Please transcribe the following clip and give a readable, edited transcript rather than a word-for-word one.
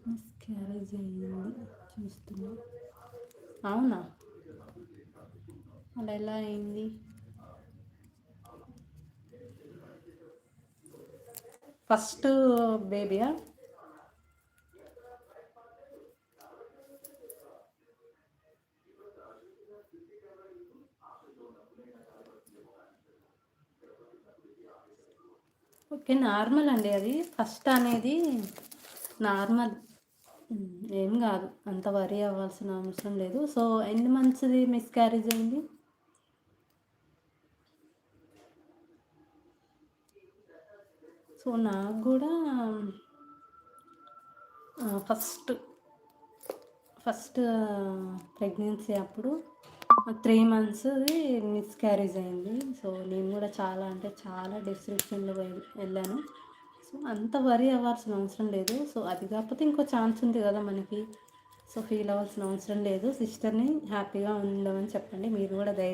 Miscarriage అయింది చూస్తున్నా. అవునా? అలా ఎలా అయింది? ఫస్ట్ బేబీయా? ఓకే. నార్మల్ అండి అది. ఫస్ట్ అనేది నార్మల్. ఏం గాదు. అంత వరీ అవ్వాల్సిన అవసరం లేదు. సో, ఎన్ని మంత్స్‌ది మిస్‌క్యారేజ్ అయింది? సో, నాకు గూడా ఫస్ట్ ఫస్ట్ ప్రెగ్నెన్సీ అప్పుడు 3 మంత్స్‌ది మిస్‌క్యారేజ్ అయింది. సో, నేను గూడా చాలా అంటే చాలా డిస్ట్రిక్షన్‌లో వెళ్ళాను. సో, అంత వరీ అవ్వాల్సిన అవసరం లేదు. సో, అది కాకపోతే ఇంకో ఛాన్స్ ఉంది గదా మనకి. సో, ఫీల్ అవ్వాల్సిన అవసరం లేదు. సిస్టర్‌ని హ్యాపీగా ఉండమని చెప్పండి. మీరు గూడా ధైర్యం